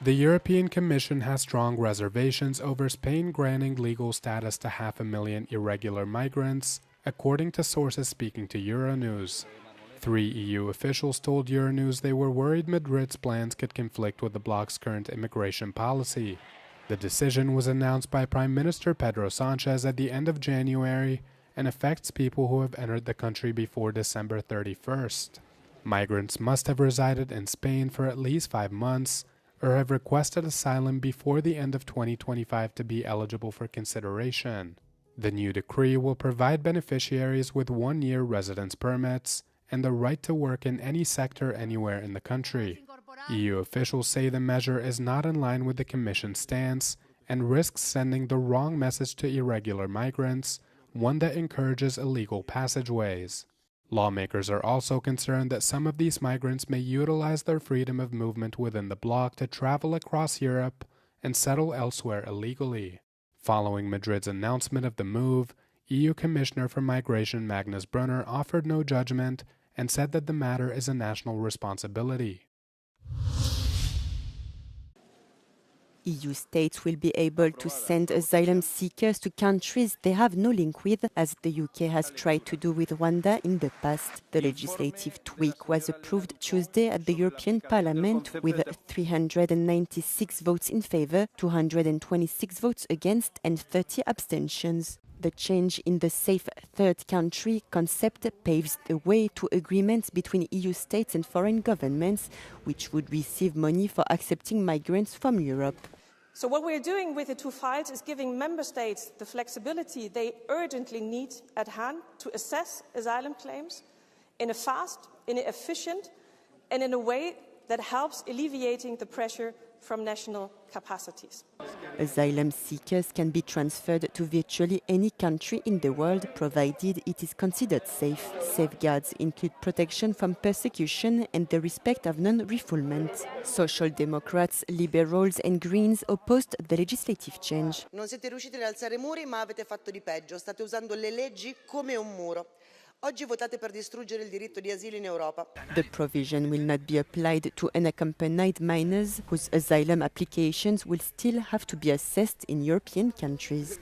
The European Commission has strong reservations over Spain granting legal status to 500,000 irregular migrants, according to sources speaking to Euronews. 3 EU officials told Euronews they were worried Madrid's plans could conflict with the bloc's current immigration policy. The decision was announced by Prime Minister Pedro Sanchez at the end of January and affects people who have entered the country before December 31st. Migrants must have resided in Spain for at least 5 months or have requested asylum before the end of 2025 to be eligible for consideration. The new decree will provide beneficiaries with 1-year residence permits and the right to work in any sector anywhere in the country. EU officials say the measure is not in line with the Commission's stance and risks sending the wrong message to irregular migrants, one that encourages illegal passageways. Lawmakers are also concerned that some of these migrants may utilize their freedom of movement within the bloc to travel across Europe and settle elsewhere illegally. Following Madrid's announcement of the move, EU Commissioner for Migration Magnus Brunner offered no judgment and said that the matter is a national responsibility. EU states will be able to send asylum seekers to countries they have no link with, as the UK has tried to do with Rwanda in the past. The legislative tweak was approved Tuesday at the European Parliament with 396 votes in favour, 226 votes against and 30 abstentions. The change in the safe third country concept paves the way to agreements between EU states and foreign governments, which would receive money for accepting migrants from Europe. So what we're doing with the two files is giving member states the flexibility they urgently need at hand to assess asylum claims in a fast, in an efficient, and in a way that helps alleviating the pressure from national capacities. Asylum seekers can be transferred to virtually any country in the world, provided it is considered safe. Safeguards include protection from persecution and the respect of non-refoulement. Social Democrats, Liberals and Greens opposed the legislative change. Non siete riusciti ad alzare muri, ma avete fatto di peggio. State usando le leggi come un muro. Oggi votate per distruggere il diritto di asilo in Europa. The provision will not be applied to unaccompanied minors whose asylum applications will still have to be assessed in European countries.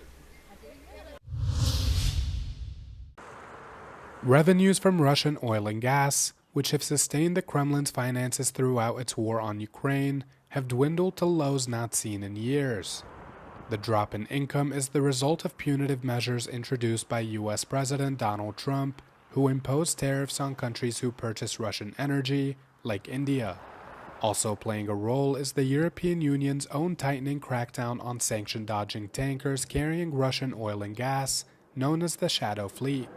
Revenues from Russian oil and gas, which have sustained the Kremlin's finances throughout its war on Ukraine, have dwindled to lows not seen in years. The drop in income is the result of punitive measures introduced by U.S. President Donald Trump, who imposed tariffs on countries who purchase Russian energy, like India. Also playing a role is the European Union's own tightening crackdown on sanction-dodging tankers carrying Russian oil and gas, known as the Shadow Fleet.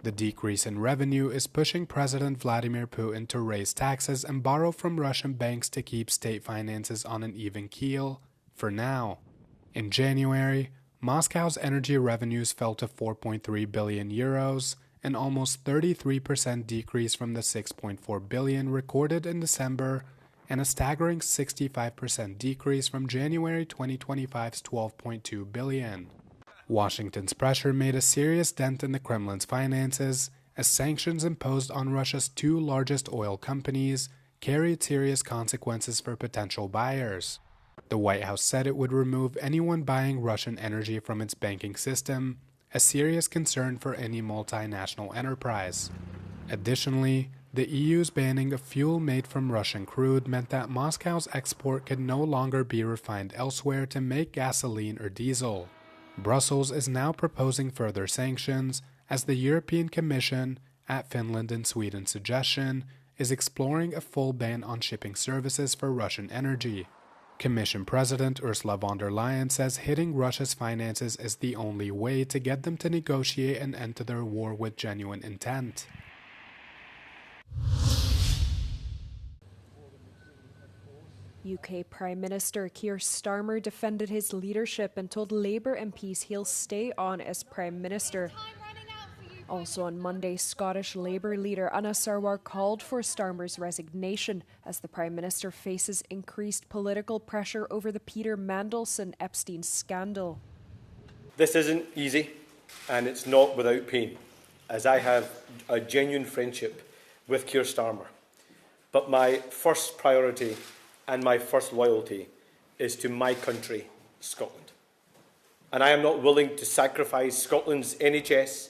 The decrease in revenue is pushing President Vladimir Putin to raise taxes and borrow from Russian banks to keep state finances on an even keel, for now. In January, Moscow's energy revenues fell to 4.3 billion euros, an almost 33% decrease from the 6.4 billion recorded in December, and a staggering 65% decrease from January 2025's 12.2 billion. Washington's pressure made a serious dent in the Kremlin's finances, as sanctions imposed on Russia's 2 largest oil companies carried serious consequences for potential buyers. The White House said it would remove anyone buying Russian energy from its banking system, a serious concern for any multinational enterprise. Additionally, the EU's banning of fuel made from Russian crude meant that Moscow's export could no longer be refined elsewhere to make gasoline or diesel. Brussels is now proposing further sanctions, as the European Commission, at Finland and Sweden's suggestion, is exploring a full ban on shipping services for Russian energy. Commission President Ursula von der Leyen says hitting Russia's finances is the only way to get them to negotiate an end to their war with genuine intent. UK Prime Minister Keir Starmer defended his leadership and told Labour MPs he'll stay on as Prime Minister. Also on Monday, Scottish Labour leader Anna Sarwar called for Starmer's resignation as the Prime Minister faces increased political pressure over the Peter Mandelson Epstein scandal. This isn't easy, and it's not without pain, as I have a genuine friendship with Keir Starmer. But my first priority and my first loyalty is to my country, Scotland. And I am not willing to sacrifice Scotland's NHS,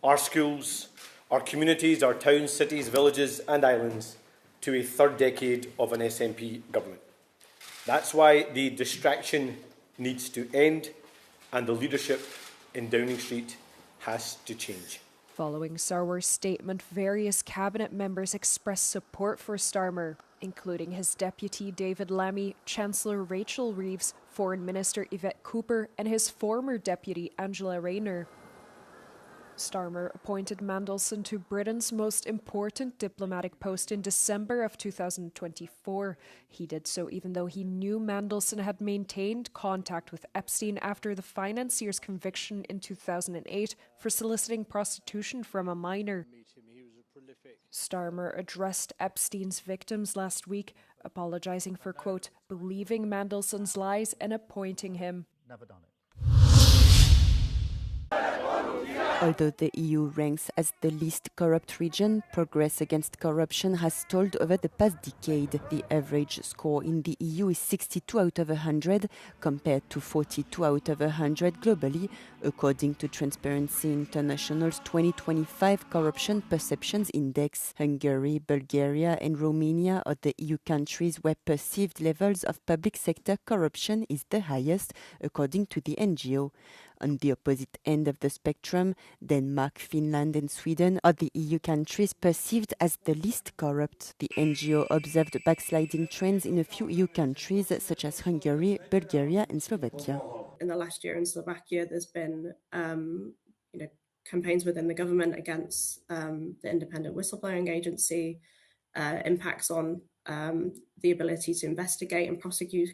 our schools, our communities, our towns, cities, villages and islands to a third decade of an SNP government. That's why the distraction needs to end and the leadership in Downing Street has to change. Following Sarwar's statement, various cabinet members expressed support for Starmer, including his deputy David Lammy, Chancellor Rachel Reeves, Foreign Minister Yvette Cooper and his former deputy Angela Rayner. Starmer appointed Mandelson to Britain's most important diplomatic post in December of 2024. He did so even though he knew Mandelson had maintained contact with Epstein after the financier's conviction in 2008 for soliciting prostitution from a minor. Starmer addressed Epstein's victims last week, apologising for, quote, believing Mandelson's lies and appointing him. Never done it. Although the EU ranks as the least corrupt region, progress against corruption has stalled over the past decade. The average score in the EU is 62 out of 100, compared to 42 out of 100 globally, according to Transparency International's 2025 Corruption Perceptions Index. Hungary, Bulgaria and Romania are the EU countries where perceived levels of public sector corruption is the highest, according to the NGO. On the opposite end of the spectrum, Denmark, Finland and Sweden are the EU countries perceived as the least corrupt. The NGO observed backsliding trends in a few EU countries such as Hungary, Bulgaria and Slovakia. In the last year in Slovakia, there's been campaigns within the government against the independent whistleblowing agency, impacts on the ability to investigate and prosecute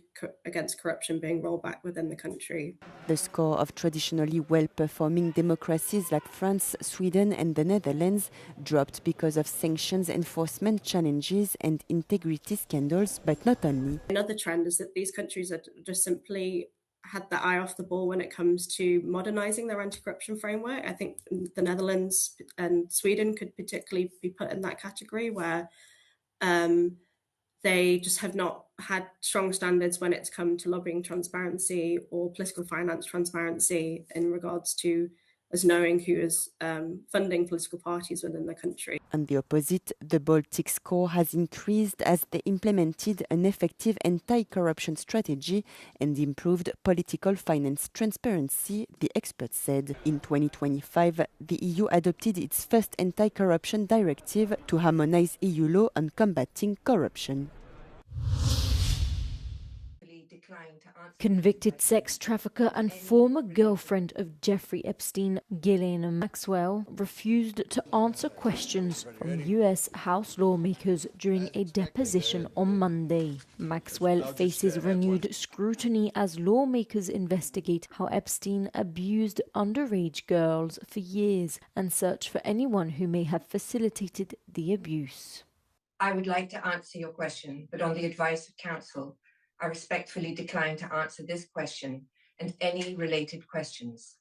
against corruption being rolled back within the country. The score of traditionally well-performing democracies like France, Sweden and the Netherlands dropped because of sanctions enforcement challenges and integrity scandals, but not only. Another trend is that these countries are just simply had the eye off the ball when it comes to modernising their anti-corruption framework. I think the Netherlands and Sweden could particularly be put in that category where they just have not had strong standards when it's come to lobbying transparency or political finance transparency in regards to us knowing who is funding political parties within the country. On the opposite, the Baltic score has increased as they implemented an effective anti-corruption strategy and improved political finance transparency, the experts said. In 2025, the EU adopted its first anti-corruption directive to harmonize EU law on combating corruption. Convicted sex trafficker and former girlfriend of Jeffrey Epstein, Ghislaine Maxwell, refused to answer questions from US House lawmakers during a deposition on Monday. Maxwell faces renewed scrutiny as lawmakers investigate how Epstein abused underage girls for years and search for anyone who may have facilitated the abuse. I would like to answer your question, but on the advice of counsel, I respectfully decline to answer this question and any related questions.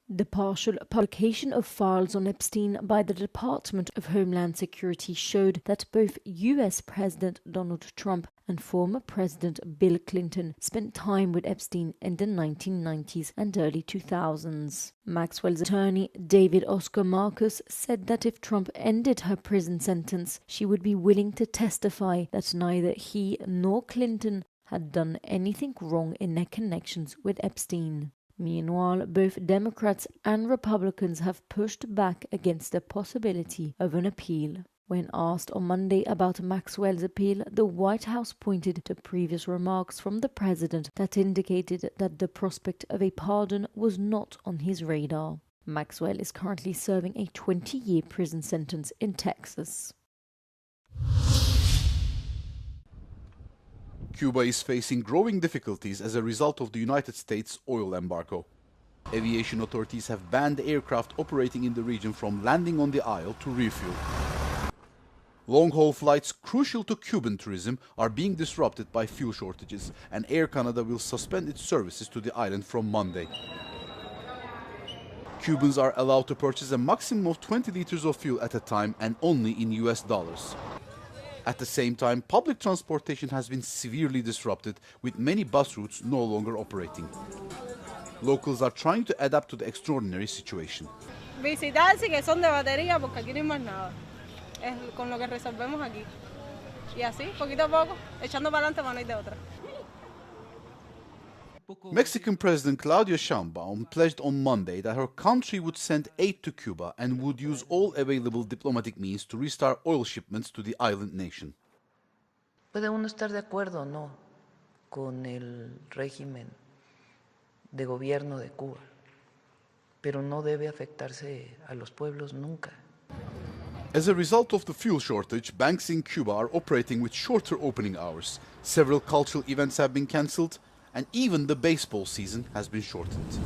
The partial publication of files on Epstein by the Department of Homeland Security showed that both US President Donald Trump and former President Bill Clinton spent time with Epstein in the 1990s and early 2000s. Maxwell's attorney, David Oscar Marcus, said that if Trump ended her prison sentence, she would be willing to testify that neither he nor Clinton had done anything wrong in their connections with Epstein. Meanwhile, both Democrats and Republicans have pushed back against the possibility of an appeal. When asked on Monday about Maxwell's appeal, the White House pointed to previous remarks from the president that indicated that the prospect of a pardon was not on his radar. Maxwell is currently serving a 20-year prison sentence in Texas. Cuba is facing growing difficulties as a result of the United States oil embargo. Aviation authorities have banned aircraft operating in the region from landing on the isle to refuel. Long-haul flights crucial to Cuban tourism are being disrupted by fuel shortages, and Air Canada will suspend its services to the island from Monday. Cubans are allowed to purchase a maximum of 20 liters of fuel at a time and only in US dollars. At the same time, public transportation has been severely disrupted, with many bus routes no longer operating. Locals are trying to adapt to the extraordinary situation. Visitar sí que son de batería porque aquí no hay más nada. Es con lo que resolvemos aquí. Y así, poquito a poco, echando para adelante para no ir de otra. Mexican President Claudia Sheinbaum pledged on Monday that her country would send aid to Cuba and would use all available diplomatic means to restart oil shipments to the island nation. Puede uno estar de acuerdo o no con el régimen de gobierno de Cuba, pero no debe afectarse a los pueblos nunca. As a result of the fuel shortage, banks in Cuba are operating with shorter opening hours. Several cultural events have been cancelled, and even the baseball season has been shortened.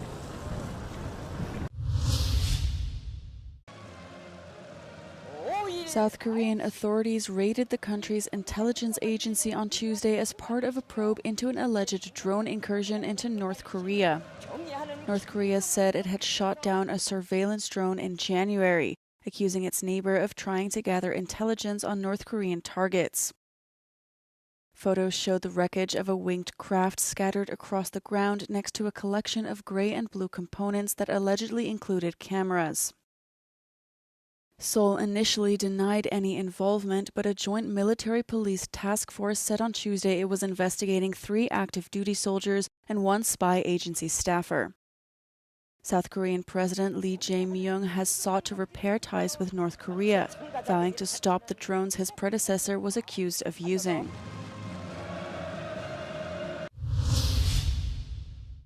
South Korean authorities raided the country's intelligence agency on Tuesday as part of a probe into an alleged drone incursion into North Korea. North Korea said it had shot down a surveillance drone in January, accusing its neighbor of trying to gather intelligence on North Korean targets. Photos showed the wreckage of a winged craft scattered across the ground next to a collection of gray and blue components that allegedly included cameras. Seoul initially denied any involvement, but a joint military-police task force said on Tuesday it was investigating 3 active duty soldiers and 1 spy agency staffer. South Korean President Lee Jae-myung has sought to repair ties with North Korea, vowing to stop the drones his predecessor was accused of using.